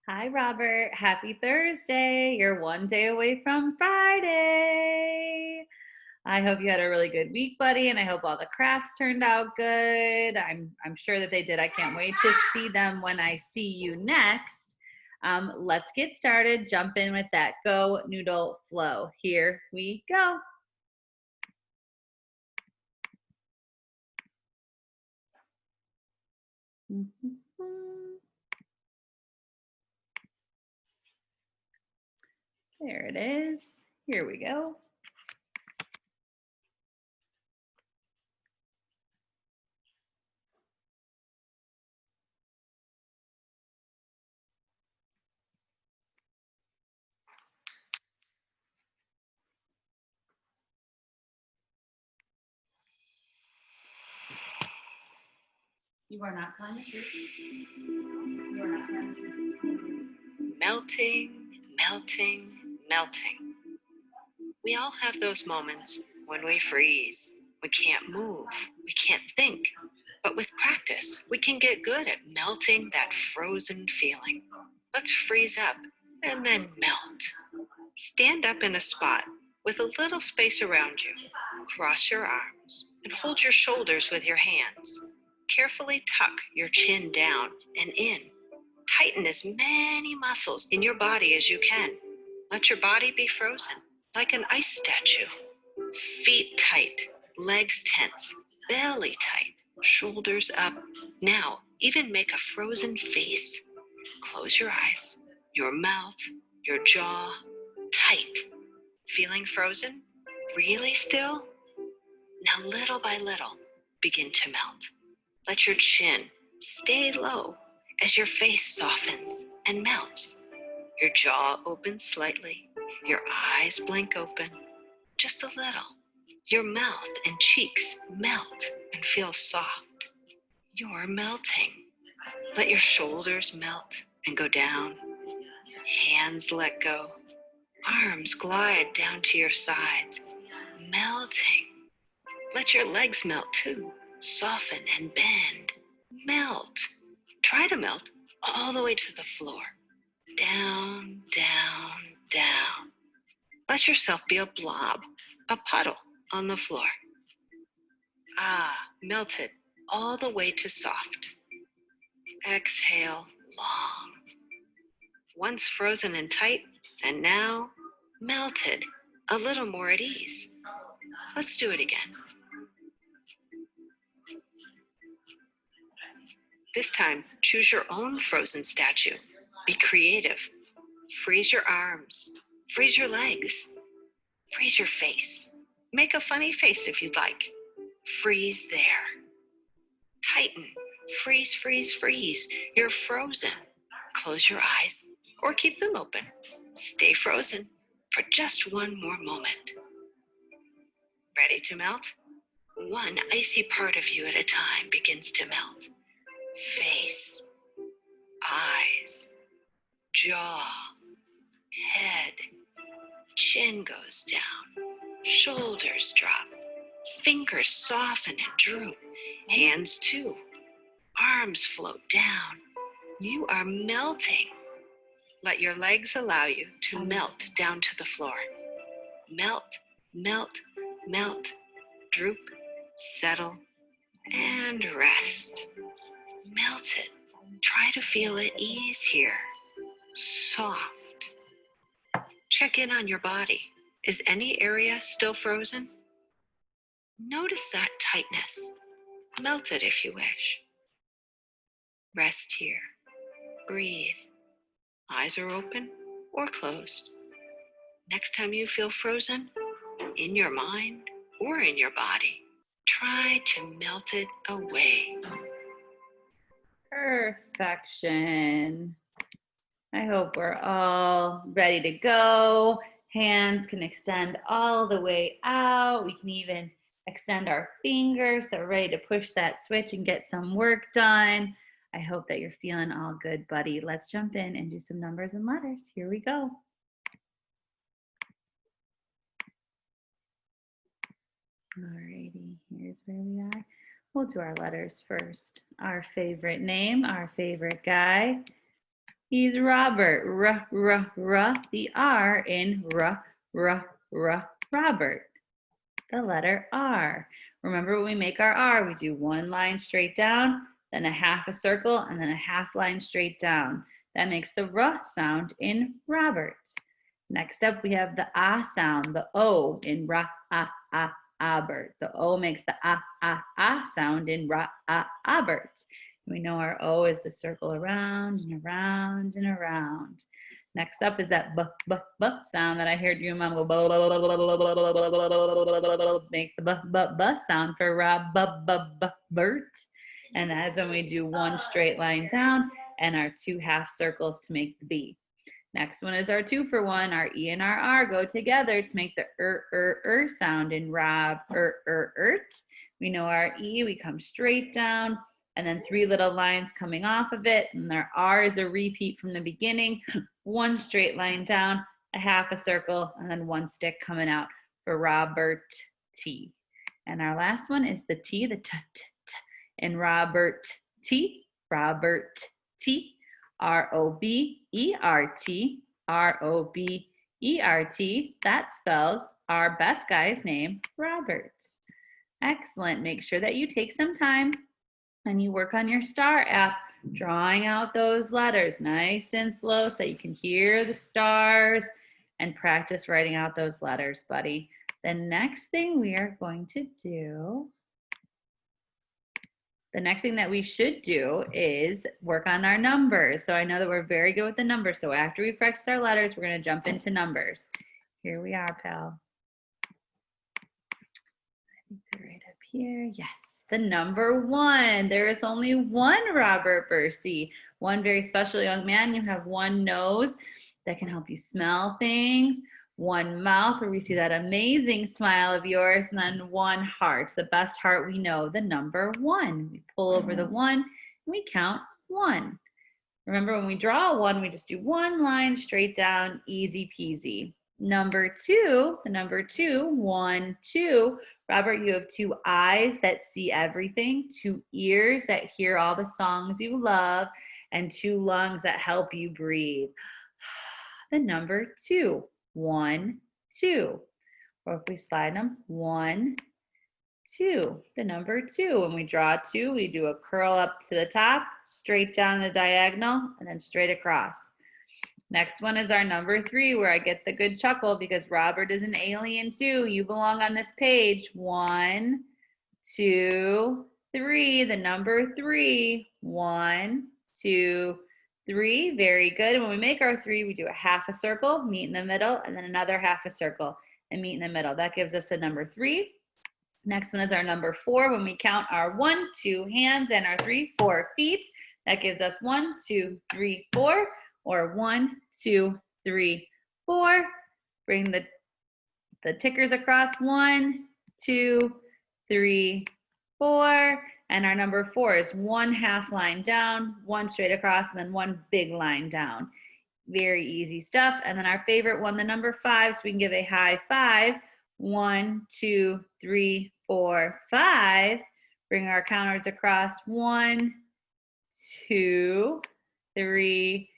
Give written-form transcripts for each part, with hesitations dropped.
Hi, Robert. Happy Thursday. You're one day away from Friday. I hope you had a really good week, buddy, and I hope all the crafts turned out good. I'm sure that they did. I can't wait to see them when I see you next. Let's get started. Jump in with that Go Noodle flow. Here we go. There it is. Here we go. You are not climbing. You are not climbing. Melting, melting, melting. We all have those moments when we freeze. We can't move. We can't think. But with practice, we can get good at melting that frozen feeling. Let's freeze up and then melt. Stand up in a spot with a little space around you. Cross your arms and hold your shoulders with your hands. Carefully tuck your chin down and in. Tighten as many muscles in your body as you can. Let your body be frozen, like an ice statue. Feet tight, legs tense, belly tight, shoulders up. Now, even make a frozen face. Close your eyes, your mouth, your jaw, tight. Feeling frozen? Really still? Now, little by little, begin to melt. Let your chin stay low as your face softens and melts. Your jaw opens slightly, your eyes blink open, just a little. Your mouth and cheeks melt and feel soft. You're melting. Let your shoulders melt and go down. Hands let go. Arms glide down to your sides, melting. Let your legs melt too. Soften and bend. Melt. Try to melt all the way to the floor. Down, down, down. Let yourself be a blob, a puddle on the floor. Melted all the way to soft. Exhale long. Once frozen and tight, and now melted, a little more at ease. Let's do it again. This time, choose your own frozen statue. Be creative. Freeze your arms. Freeze your legs. Freeze your face. Make a funny face if you'd like. Freeze there. Tighten. Freeze, freeze, freeze. You're frozen. Close your eyes or keep them open. Stay frozen for just one more moment. Ready to melt? One icy part of you at a time begins to melt. Face, eyes, jaw, head, chin goes down, shoulders drop, fingers soften and droop, hands too, arms float down. You are melting. Let your legs allow you to melt down to the floor. Melt, melt, melt, droop, settle, and rest. Melt it. Try to feel at ease here. Soft. Check in on your body. Is any area still frozen? Notice that tightness. Melt it if you wish. Rest here. Breathe. Eyes are open or closed. Next time you feel frozen, in your mind or in your body, try to melt it away. Perfection. I hope we're all ready to go. Hands can extend all the way out. We can even extend our fingers, so ready to push that switch and get some work done. I hope that you're feeling all good, buddy. Let's jump in and do some numbers and letters. Here we go. Alrighty, here's where we are. We'll do our letters first. Our favorite name, our favorite guy. He's Robert. The R in Robert. The letter R. Remember when we make our R, we do one line straight down, then a half a circle, and then a half line straight down. That makes the R sound in Robert. Next up, we have the A sound, the O in Robert. The O makes the A sound in Robert. We know our O is the circle around and around and around. Next up is that b sound that I heard your mom go make the b sound for Robert. And that is when we do one straight line down and our two half circles to make the B. Next one is our 2 for 1. Our E and our R go together to make the sound in Robert. We know our E, we come straight down, and then 3 little lines coming off of it. And our R is a repeat from the beginning. One straight line down, a half a circle, and then one stick coming out for Robert T. And our last one is the T, the t in Robert T. Robert T. Robert. Robert. That spells our best guy's name, Robert. Excellent. Make sure that you take some time and you work on your STAR app, drawing out those letters nice and slow so that you can hear the stars and practice writing out those letters, buddy. The next thing we are going to do, the next thing that we should do is work on our numbers. So I know that we're very good with the numbers. So after we practice our letters, we're going to jump into numbers. Here we are, pal. I think they're right up here. Yes. The number 1. There is only one Robert Bursey, one very special young man. You have one nose that can help you smell things, one mouth where we see that amazing smile of yours, and then one heart, the best heart we know, the number 1. We pull over the 1 and we count 1. Remember, when we draw a 1, we just do one line straight down, easy peasy. Number 2, the number 2, 1, 2. Robert, you have 2 eyes that see everything, 2 ears that hear all the songs you love, and 2 lungs that help you breathe. The number 2, 1, 2. Or if we slide them, 1, 2. The number 2. When we draw 2, we do a curl up to the top, straight down the diagonal, and then straight across. Next one is our number 3, where I get the good chuckle because Robert is an alien too. You belong on this page. 1, 2, 3. The number 3. 1, 2, 3. Very good. And when we make our 3, we do a half a circle, meet in the middle, and then another half a circle and meet in the middle. That gives us a number 3. Next one is our number 4. When we count our 1, 2 hands and our 3, 4 feet, that gives us 1, 2, 3, 4. Or 1, 2, 3, 4. Bring the tickers across. 1, 2, 3, 4. And our number 4 is 1 half line down, 1 straight across, and then 1 big line down. Very easy stuff. And then our favorite one, the number 5, so we can give a high 5. 1, 2, 3, 4, 5. Bring our counters across. 1, 2, 3,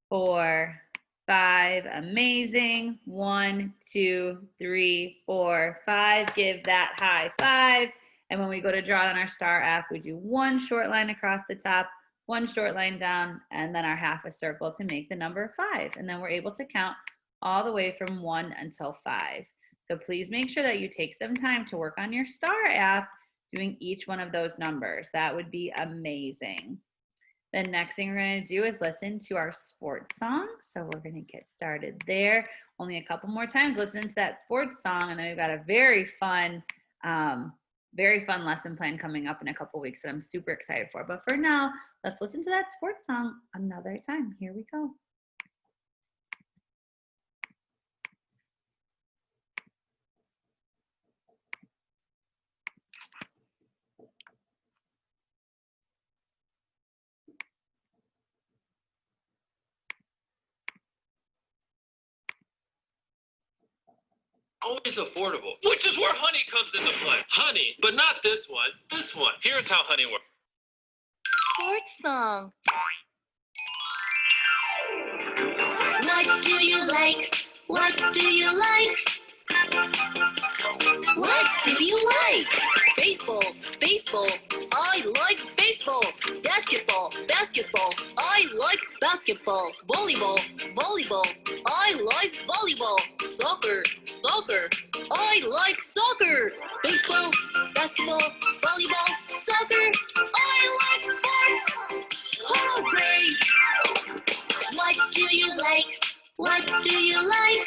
4, 5. Amazing. 1, 2, 3, 4, 5. Give that high 5. And when we go to draw it on our STAR app, we do 1 short line across the top, 1 short line down, and then our half a circle to make the number 5. And then we're able to count all the way from 1 until 5. So please make sure that you take some time to work on your STAR app doing each one of those numbers. That would be amazing. The next thing we're going to do is listen to our sports song. So we're going to get started there. Only a couple more times listen to that sports song, and then we've got a very fun lesson plan coming up in a couple weeks that I'm super excited for. But for now, let's listen to that sports song another time. Here we go. Always affordable, which is where honey comes into play. Honey, but not this one. This one. Here's how honey works. Sports song. What do you like? What do you like? What do you like? Baseball, baseball, I like baseball. Basketball, basketball, I like basketball. Volleyball, volleyball, I like volleyball. Soccer, soccer, I like soccer. Baseball, basketball, volleyball, soccer, I like sports. Hooray! What do you like? What do you like?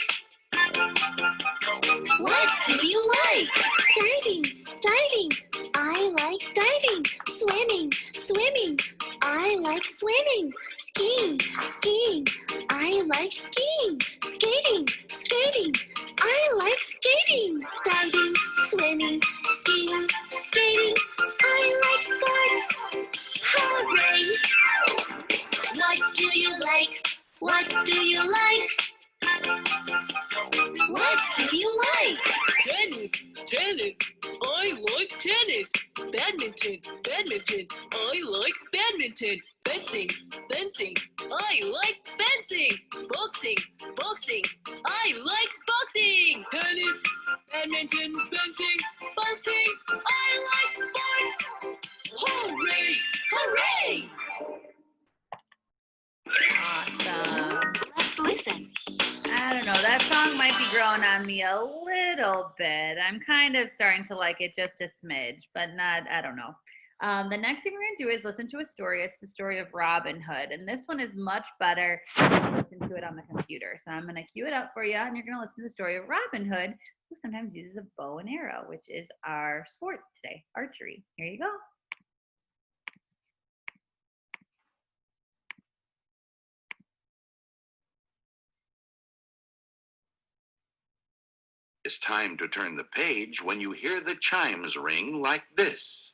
What do you like? Diving, diving. I like diving. Swimming, swimming. I like swimming. Skiing, skiing. I like skiing. Skating, skating. I like skating. Diving, swimming, skiing, skating. I like sports. Hooray! What do you like? What do you like? What do you like? Tennis, tennis. I like tennis. Badminton, badminton. I like badminton. Fencing, fencing. I like fencing. Boxing, boxing. I like boxing. Tennis, badminton, fencing, boxing. I like sports. Hooray! Hooray! Awesome. Let's listen. I don't know. That song might be growing on me a little bit. I'm kind of starting to like it just a smidge, but not, I don't know. The next thing we're going to do is listen to a story. It's the story of Robin Hood. And this one is much better to listen to it on the computer. So I'm going to cue it up for you, and you're going to listen to the story of Robin Hood, who sometimes uses a bow and arrow, which is our sport today, archery. Here you go. It's time to turn the page when you hear the chimes ring like this.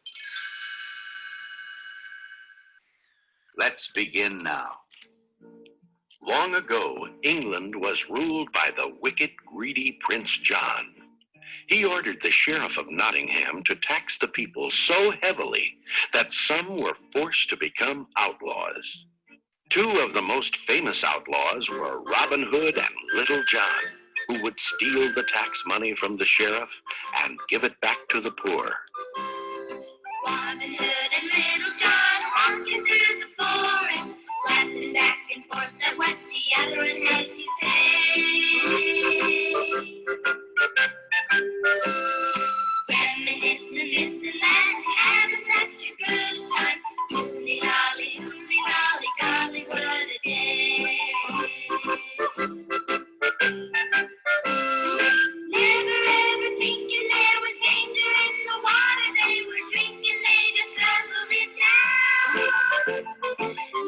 Let's begin now. Long ago, England was ruled by the wicked, greedy Prince John. He ordered the Sheriff of Nottingham to tax the people so heavily that some were forced to become outlaws. Two of the most famous outlaws were Robin Hood and Little John, who would steal the tax money from the sheriff and give it back to the poor. Robin Hood and Little John walking through the forest, laughing back and forth at what the other one has to say. Reminiscing this and that, having such a good time. Hooly lolly, golly, what a day. Never ever thinking there was danger in the water they were drinking, they just guzzled it down.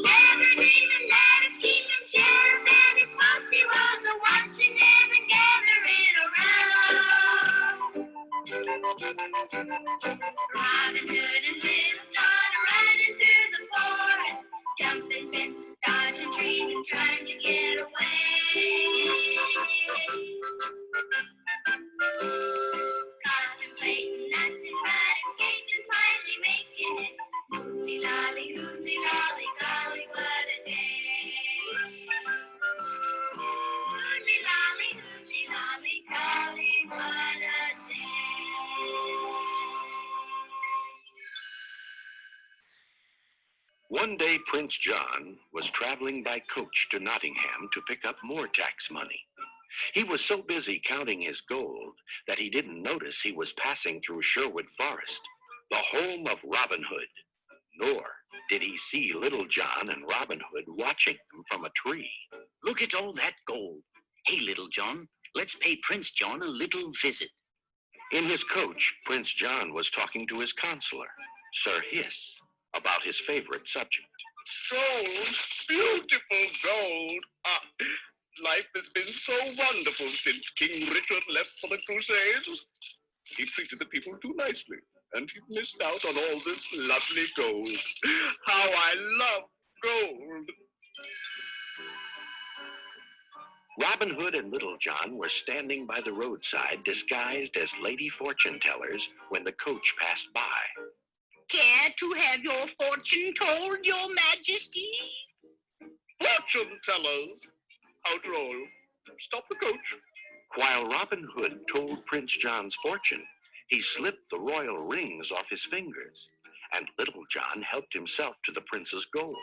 Never dreaming that a scheming sheriff and his posse was a-watching them and gathering around. Robin Hood and Little John riding through the forest, jumping fences, dodging trees, and trying to get away. Contemplating nothing but escaping, finally making it. Hooly lolly, golly, what a day. Hooly lolly, golly, what a day. One day, Prince John was traveling by coach to Nottingham to pick up more tax money. He was so busy counting his gold that he didn't notice he was passing through Sherwood Forest, the home of Robin Hood. Nor did he see Little John and Robin Hood watching him from a tree. Look at all that gold. Hey, Little John, let's pay Prince John a little visit. In his coach, Prince John was talking to his counselor, Sir Hiss, about his favorite subject. Gold, beautiful gold. Life has been so wonderful since King Richard left for the Crusades. He treated the people too nicely, and he missed out on all this lovely gold. How I love gold. Robin Hood and Little John were standing by the roadside disguised as lady fortune tellers when the coach passed by. Care to have your fortune told, your majesty? Fortune tellers, Outroll. Stop the coach. While Robin Hood told Prince John's fortune, he slipped the royal rings off his fingers, and Little John helped himself to the prince's gold.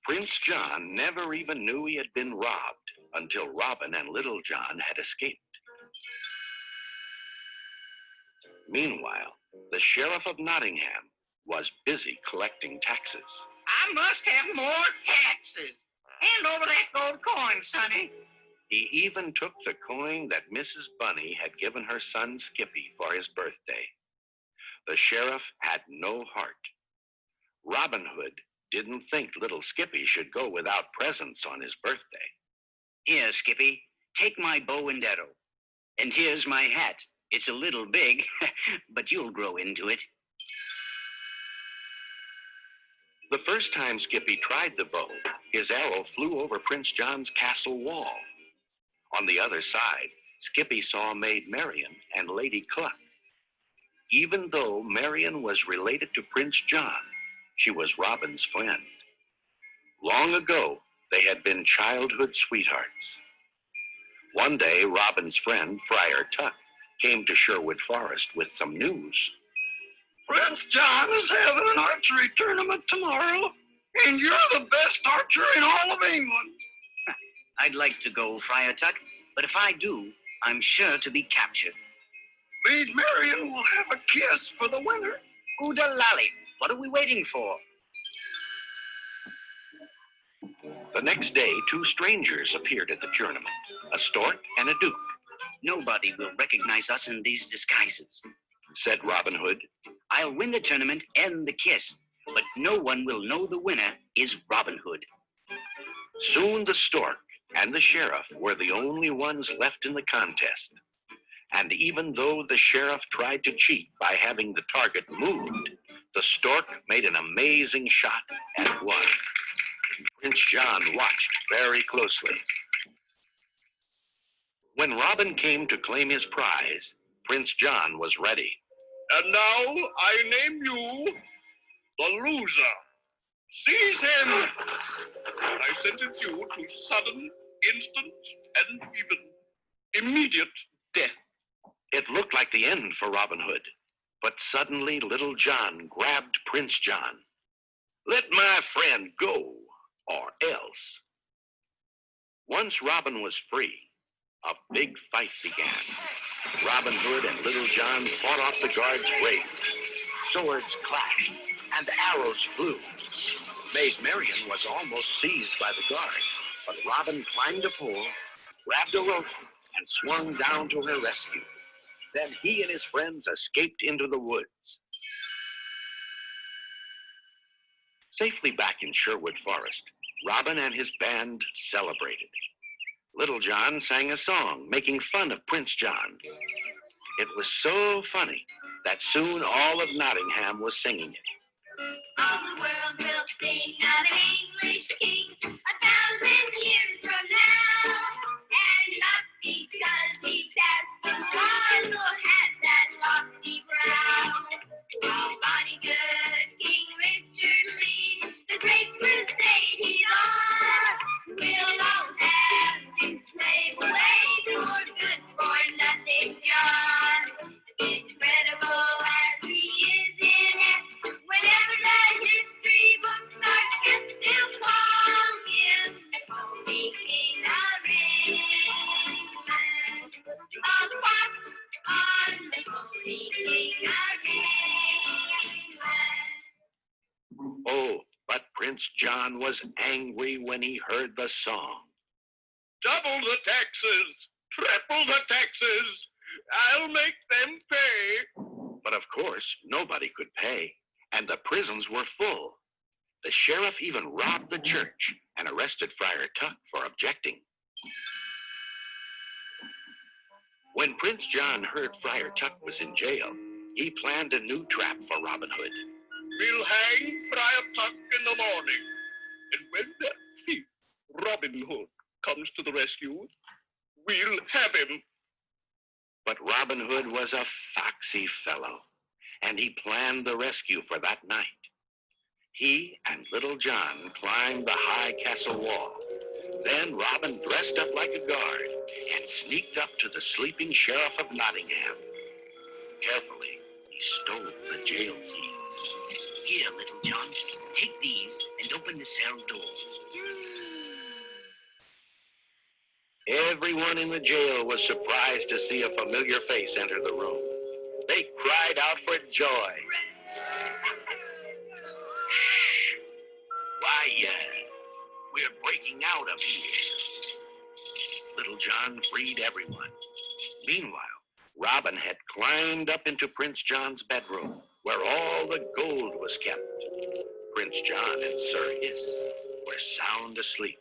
Prince John never even knew he had been robbed until Robin and Little John had escaped. Meanwhile, the Sheriff of Nottingham was busy collecting taxes. I must have more taxes. Hand over that gold coin, Sonny. He even took the coin that Mrs. Bunny had given her son Skippy for his birthday. The sheriff had no heart. Robin Hood didn't think little Skippy should go without presents on his birthday. Here, Skippy, take my bow and arrow. And here's my hat. It's a little big, but you'll grow into it. The first time Skippy tried the bow, his arrow flew over Prince John's castle wall. On the other side, Skippy saw Maid Marian and Lady Cluck. Even though Marian was related to Prince John, she was Robin's friend. Long ago, they had been childhood sweethearts. One day, Robin's friend, Friar Tuck, came to Sherwood Forest with some news. Prince John is having an archery tournament tomorrow, and you're the best archer in all of England. I'd like to go, Friar Tuck, but if I do, I'm sure to be captured. Maid Marian will have a kiss for the winner. Oodalali, what are we waiting for? The next day, two strangers appeared at the tournament, a stork and a duke. Nobody will recognize us in these disguises, said Robin Hood. I'll win the tournament and the kiss, but no one will know the winner is Robin Hood. Soon the stork and the sheriff were the only ones left in the contest. And even though the sheriff tried to cheat by having the target moved, the stork made an amazing shot and won. Prince John watched very closely. When Robin came to claim his prize, Prince John was ready. And now I name you the loser. Seize him. I sentence you to sudden, instant, and even immediate death. It looked like the end for Robin Hood, but suddenly Little John grabbed Prince John. Let my friend go, or else. Once Robin was free, a big fight began. Robin Hood and Little John fought off the guards bravely. Swords clashed, and arrows flew. Maid Marian was almost seized by the guards, but Robin climbed a pole, grabbed a rope, and swung down to her rescue. Then he and his friends escaped into the woods. Safely back in Sherwood Forest, Robin and his band celebrated. Little John sang a song making fun of Prince John. It was so funny that soon all of Nottingham was singing it. All the world will sing out an English king 1,000 years from now. And not because he passed the laws or had that lofty brow. Oh, Bonnie good King Richard Lee, the great crusade he's on, we'll all have to slave away for good for nothing John. Incredible as he is in it, whenever the history books are kept, they'll call him the Holy King of England. A fox on the Holy King of England. Oh, but Prince John was angry when he heard the song. Double the taxes, triple the taxes. I'll make them pay. But of course, nobody could pay, and the prisons were full. The sheriff even robbed the church and arrested Friar Tuck for objecting. When Prince John heard Friar Tuck was in jail, he planned a new trap for Robin Hood. We'll hang Friar Tuck in the morning. And when that thief, Robin Hood, comes to the rescue, we'll have him. But Robin Hood was a foxy fellow, and he planned the rescue for that night. He and Little John climbed the high castle wall. Then Robin dressed up like a guard and sneaked up to the sleeping sheriff of Nottingham. Carefully, he stole the jail keys. Here, Little John, take these and open the cell door. Everyone in the jail was surprised to see a familiar face enter the room. They cried out for joy. Shh! Why, we're breaking out of here. Little John freed everyone. Meanwhile, Robin had climbed up into Prince John's bedroom, where all the gold was kept. Prince John and Sir Hiss were sound asleep.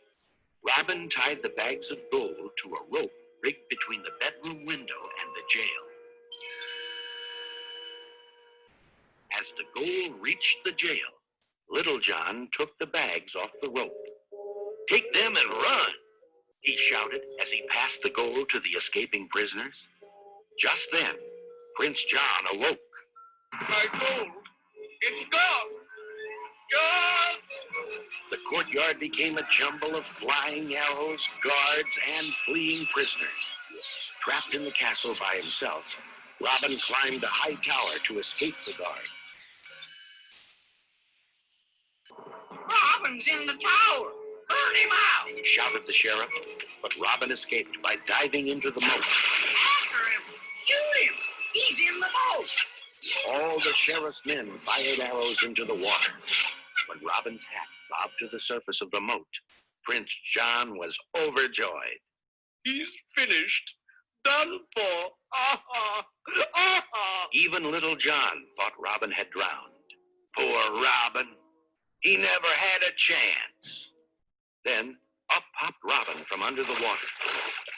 Robin tied the bags of gold to a rope rigged between the bedroom window and the jail. As the gold reached the jail, Little John took the bags off the rope. "Take them and run," he shouted as he passed the gold to the escaping prisoners. Just then, Prince John awoke. My gold, it's gone. Gone! The courtyard became a jumble of flying arrows, guards, and fleeing prisoners. Trapped in the castle by himself, Robin climbed a high tower to escape the guards. Robin's in the tower! Burn him out! Shouted the sheriff, but Robin escaped by diving into the moat. After him! Shoot him! He's in the boat! All the sheriff's men fired arrows into the water. When Robin's hat bobbed to the surface of the moat, Prince John was overjoyed. He's finished. Done for. Ah, ah, ah, ah. Even Little John thought Robin had drowned. Poor Robin. He never had a chance. Then up popped Robin from under the water.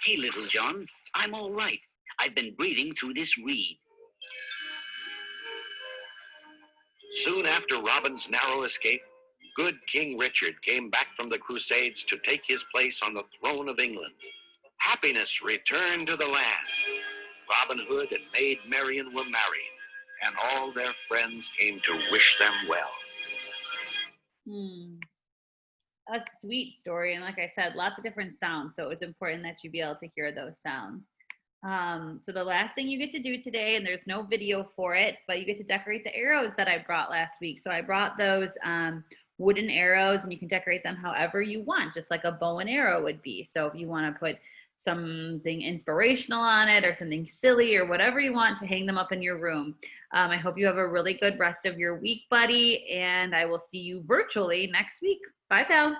Hey, Little John, I'm all right. I've been breathing through this reed. Soon after Robin's narrow escape, good King Richard came back from the Crusades to take his place on the throne of England. Happiness returned to the land. Robin Hood and Maid Marian were married, and all their friends came to wish them well. A sweet story, and like I said, lots of different sounds, so it was important that you be able to hear those sounds. So the last thing you get to do today, and there's no video for it, but you get to decorate the arrows that I brought last week. So I brought those wooden arrows, and you can decorate them however you want, just like a bow and arrow would be. So if you want to put something inspirational on it or something silly or whatever you want, to hang them up in your room. I hope you have a really good rest of your week, buddy, and I will see you virtually next week. Bye, pal.